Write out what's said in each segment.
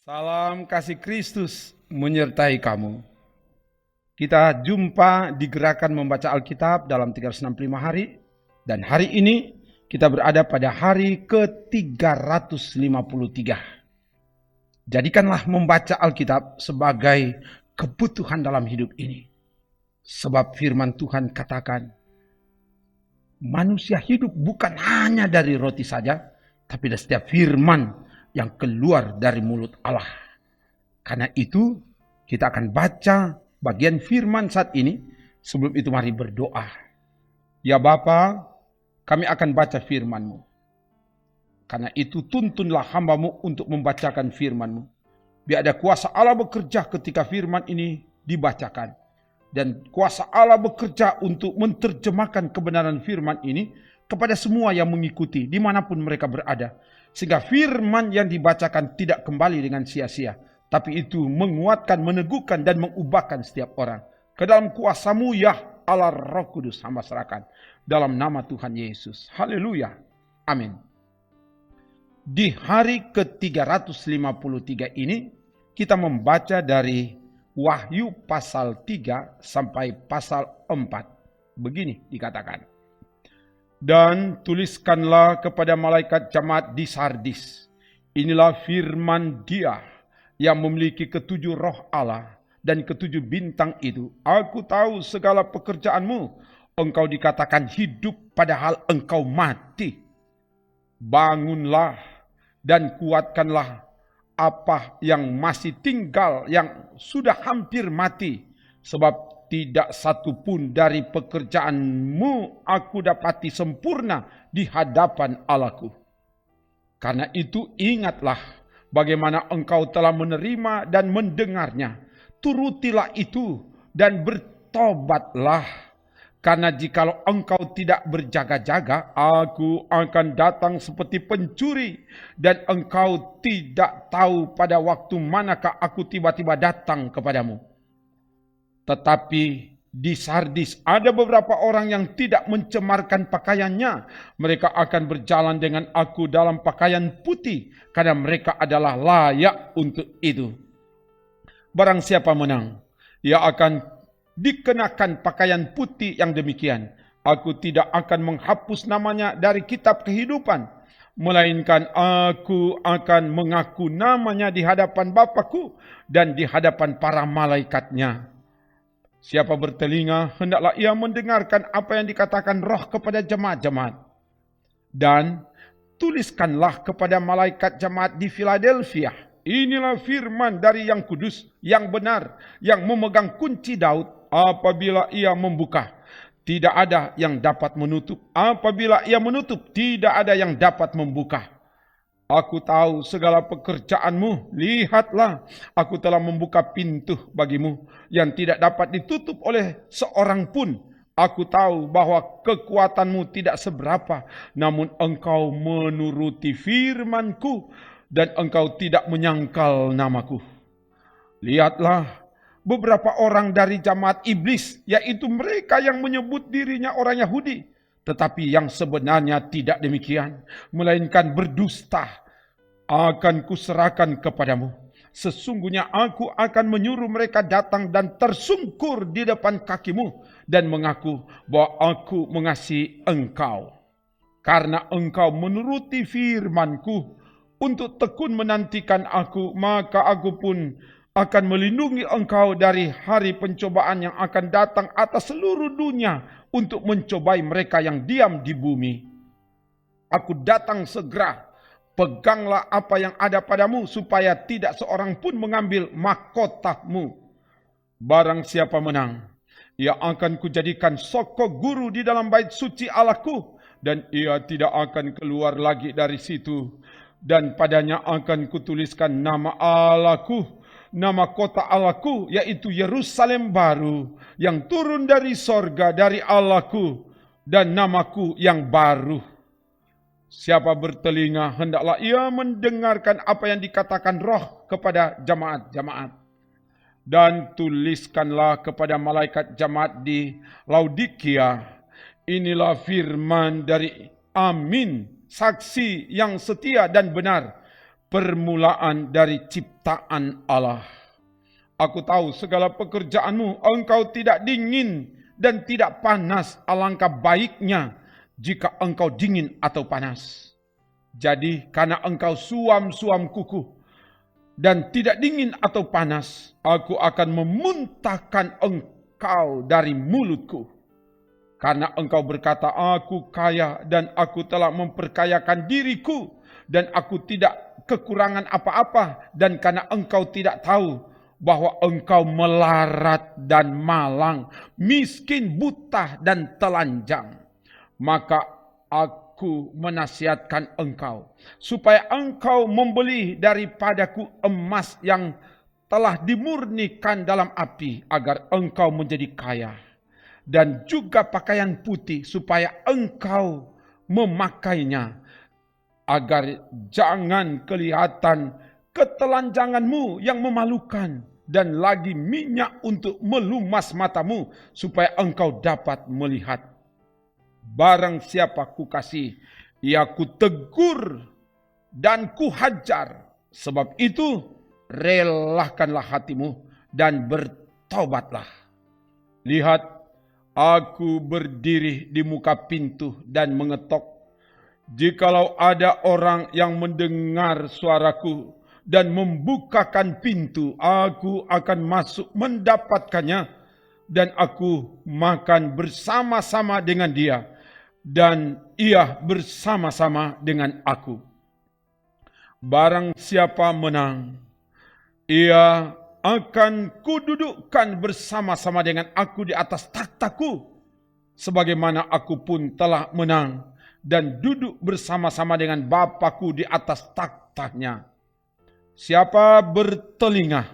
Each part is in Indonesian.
Salam kasih Kristus menyertai kamu. Kita jumpa di gerakan membaca Alkitab dalam 365 hari. Dan hari ini kita berada pada hari ke-353. Jadikanlah membaca Alkitab sebagai kebutuhan dalam hidup ini. Sebab firman Tuhan katakan, manusia hidup bukan hanya dari roti saja, tapi dari setiap firman yang keluar dari mulut Allah. Karena itu kita akan baca bagian firman saat ini. Sebelum itu mari berdoa. Ya Bapa, kami akan baca firman-Mu. Karena itu tuntunlah hamba-Mu untuk membacakan firman-Mu. Biar ada kuasa Allah bekerja ketika firman ini dibacakan. Dan kuasa Allah bekerja untuk menerjemahkan kebenaran firman ini kepada semua yang mengikuti dimanapun mereka berada. Sehingga firman yang dibacakan tidak kembali dengan sia-sia. Tapi itu menguatkan, meneguhkan, dan mengubahkan setiap orang. Ke dalam kuasa-Mu ya Allah Roh Kudus hamba serahkan. Dalam nama Tuhan Yesus. Haleluya. Amin. Di hari ke-353 ini kita membaca dari Wahyu pasal 3 sampai pasal 4. Begini dikatakan. Dan tuliskanlah kepada malaikat jemaat di Sardis. Inilah firman Dia yang memiliki ketujuh roh Allah dan ketujuh bintang itu. Aku tahu segala pekerjaanmu. Engkau dikatakan hidup padahal engkau mati. Bangunlah dan kuatkanlah apa yang masih tinggal, yang sudah hampir mati. Sebab tidak satu pun dari pekerjaanmu aku dapati sempurna di hadapan Allahku. Karena itu ingatlah bagaimana engkau telah menerima dan mendengarnya. Turutilah itu dan bertobatlah. Karena jikalau engkau tidak berjaga-jaga, aku akan datang seperti pencuri. Dan engkau tidak tahu pada waktu manakah aku tiba-tiba datang kepadamu. Tetapi di Sardis ada beberapa orang yang tidak mencemarkan pakaiannya. Mereka akan berjalan dengan aku dalam pakaian putih, karena mereka adalah layak untuk itu. Barang siapa menang, ia akan dikenakan pakaian putih yang demikian. Aku tidak akan menghapus namanya dari kitab kehidupan, melainkan aku akan mengaku namanya di hadapan Bapa-Ku dan di hadapan para malaikatnya. Siapa bertelinga, hendaklah ia mendengarkan apa yang dikatakan Roh kepada jemaat-jemaat. Dan tuliskanlah kepada malaikat jemaat di Philadelphia. Inilah firman dari yang kudus, yang benar, yang memegang kunci Daud. Apabila ia membuka, tidak ada yang dapat menutup. Apabila ia menutup, tidak ada yang dapat membuka. Aku tahu segala pekerjaanmu. Lihatlah, aku telah membuka pintu bagimu yang tidak dapat ditutup oleh seorang pun. Aku tahu bahwa kekuatanmu tidak seberapa, namun engkau menuruti firmanku dan engkau tidak menyangkal namaku. Lihatlah, beberapa orang dari jamaat iblis, yaitu mereka yang menyebut dirinya orang Yahudi, tetapi yang sebenarnya tidak demikian, melainkan berdusta, akan kuserahkan kepadamu. Sesungguhnya aku akan menyuruh mereka datang dan tersungkur di depan kakimu dan mengaku bahwa aku mengasihi engkau. Karena engkau menuruti firmanku untuk tekun menantikan aku, maka aku pun akan melindungi engkau dari hari pencobaan yang akan datang atas seluruh dunia untuk mencobai mereka yang diam di bumi. Aku datang segera. Peganglah apa yang ada padamu supaya tidak seorang pun mengambil mahkotamu. Barang siapa menang, ia akan kujadikan sokok guru di dalam bait suci Allahku, dan ia tidak akan keluar lagi dari situ. Dan padanya akan kutuliskan nama Allahku, nama kota Allahku, yaitu Yerusalem baru, yang turun dari sorga dari Allahku, dan namaku yang baru. Siapa bertelinga, hendaklah ia mendengarkan apa yang dikatakan Roh kepada jemaat-jemaat. Dan tuliskanlah kepada malaikat jemaat di Laodikia, inilah firman dari Amin, saksi yang setia dan benar, permulaan dari ciptaan Allah. Aku tahu segala pekerjaanmu, engkau tidak dingin dan tidak panas. Alangkah baiknya jika engkau dingin atau panas. Jadi karena engkau suam-suam kuku dan tidak dingin atau panas, aku akan memuntahkan engkau dari mulutku. Karena engkau berkata, aku kaya dan aku telah memperkayakan diriku, dan aku tidak kekurangan apa-apa, dan karena engkau tidak tahu bahwa engkau melarat dan malang, miskin, buta, dan telanjang, maka aku menasihatkan engkau, supaya engkau membeli daripadaku emas yang telah dimurnikan dalam api, agar engkau menjadi kaya, dan juga pakaian putih, supaya engkau memakainya, agar jangan kelihatan ketelanjanganmu yang memalukan, dan lagi minyak untuk melumas matamu, supaya engkau dapat melihat. Barang siapa kukasihi, ia kutegur dan kuhajar. Sebab itu relakanlah hatimu dan bertobatlah. Lihat, aku berdiri di muka pintu dan mengetok. Jikalau ada orang yang mendengar suaraku dan membukakan pintu, aku akan masuk mendapatkannya, dan aku makan bersama-sama dengan dia, dan ia bersama-sama dengan aku. Barang siapa menang, ia akan kududukkan bersama-sama dengan aku di atas takhtaku, sebagaimana aku pun telah menang dan duduk bersama-sama dengan Bapa-Ku di atas takhtanya. Siapa bertelinga,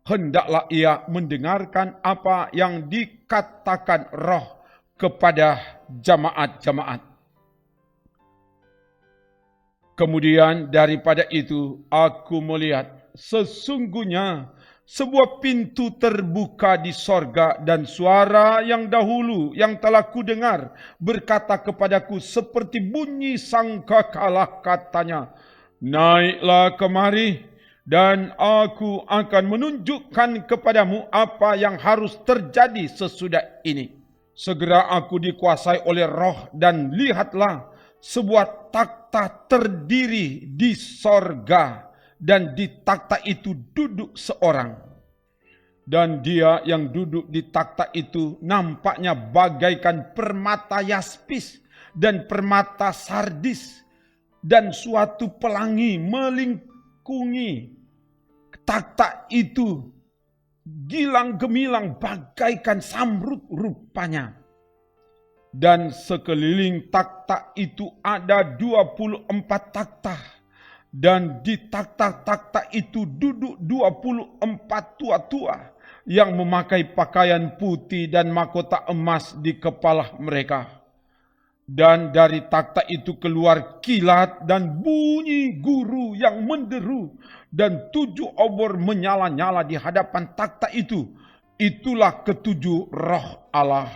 hendaklah ia mendengarkan apa yang dikatakan Roh kepada jemaat-jemaat. Kemudian daripada itu aku melihat, sesungguhnya sebuah pintu terbuka di sorga, dan suara yang dahulu yang telah kudengar berkata kepadaku seperti bunyi sangkakala, katanya, naiklah kemari, dan aku akan menunjukkan kepadamu apa yang harus terjadi sesudah ini. Segera aku dikuasai oleh Roh, dan lihatlah sebuah takhta terdiri di sorga, dan di takhta itu duduk seorang. Dan dia yang duduk di takhta itu nampaknya bagaikan permata yaspis dan permata sardis, dan suatu pelangi melingkungi takhta itu, gilang gemilang bagaikan samrud rupanya. Dan sekeliling takhta itu ada 24 takhta, dan di takhta-takhta itu duduk 24 tua-tua yang memakai pakaian putih dan mahkota emas di kepala mereka. Dan dari takhta itu keluar kilat dan bunyi guru yang menderu, dan 7 obor menyala-nyala di hadapan takhta itu. Itulah ketujuh roh Allah.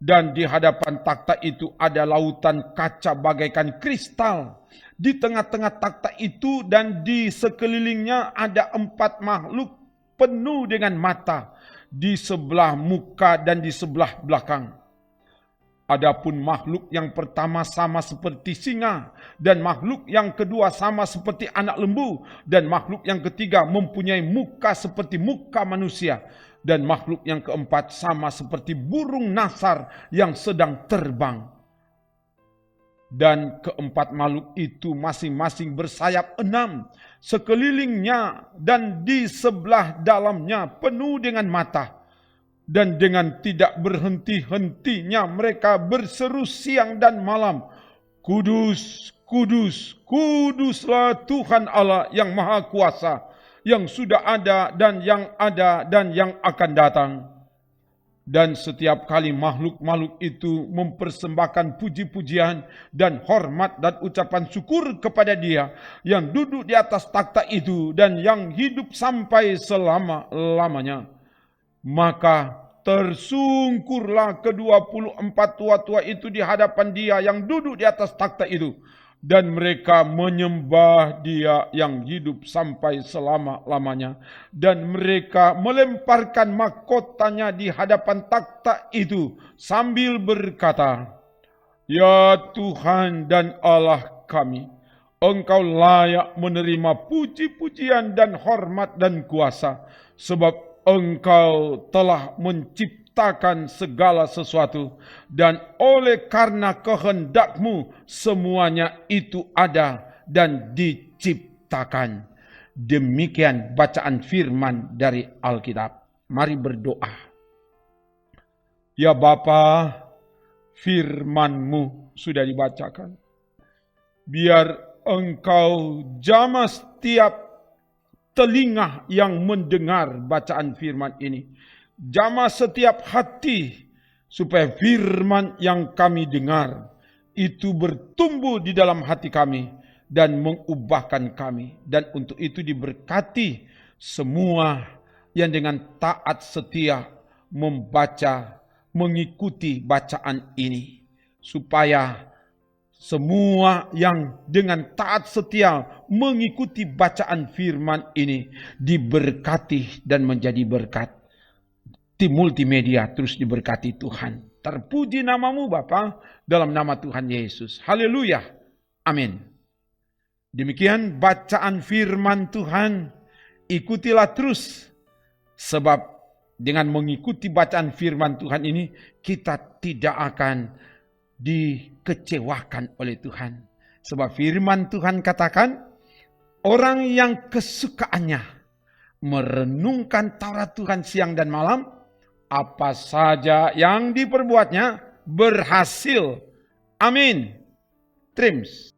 Dan di hadapan takhta itu ada lautan kaca bagaikan kristal di tengah-tengah takhta itu, dan di sekelilingnya ada 4 makhluk penuh dengan mata di sebelah muka dan di sebelah belakang. Adapun makhluk yang pertama sama seperti singa, dan makhluk yang kedua sama seperti anak lembu, dan makhluk yang ketiga mempunyai muka seperti muka manusia, dan makhluk yang keempat sama seperti burung nasar yang sedang terbang. Dan keempat makhluk itu masing-masing bersayap 6 sekelilingnya, dan di sebelah dalamnya penuh dengan mata. Dan dengan tidak berhenti-hentinya mereka berseru siang dan malam, Kudus, Kudus, Kuduslah Tuhan Allah yang Maha Kuasa, yang sudah ada dan yang akan datang. Dan setiap kali makhluk-makhluk itu mempersembahkan puji-pujian dan hormat dan ucapan syukur kepada Dia yang duduk di atas takhta itu dan yang hidup sampai selama-lamanya, maka tersungkurlah ke-24 tua-tua itu di hadapan Dia yang duduk di atas takhta itu, dan mereka menyembah Dia yang hidup sampai selama-lamanya, dan mereka melemparkan mahkotanya di hadapan takhta itu sambil berkata, "Ya Tuhan dan Allah kami, Engkau layak menerima puji-pujian dan hormat dan kuasa, sebab Engkau telah menciptakan segala sesuatu, dan oleh karena kehendak-Mu semuanya itu ada dan diciptakan." Demikian bacaan firman dari Alkitab. Mari berdoa. Ya Bapa, firman-Mu sudah dibacakan. Biar Engkau jamah setiap telinga yang mendengar bacaan firman ini. Jamah setiap hati supaya firman yang kami dengar itu bertumbuh di dalam hati kami dan mengubahkan kami. Dan untuk itu diberkati semua yang dengan taat setia membaca, mengikuti bacaan ini. Supaya semua yang dengan taat setia mengikuti bacaan firman ini diberkati dan menjadi berkat. Tim multimedia terus diberkati Tuhan. Terpuji nama-Mu Bapa, dalam nama Tuhan Yesus. Haleluya. Amin. Demikian bacaan firman Tuhan. Ikutilah terus. Sebab dengan mengikuti bacaan firman Tuhan ini, kita tidak akan dikecewakan oleh Tuhan. Sebab firman Tuhan katakan, orang yang kesukaannya merenungkan Taurat Tuhan siang dan malam, apa saja yang diperbuatnya berhasil. Amin. Trims.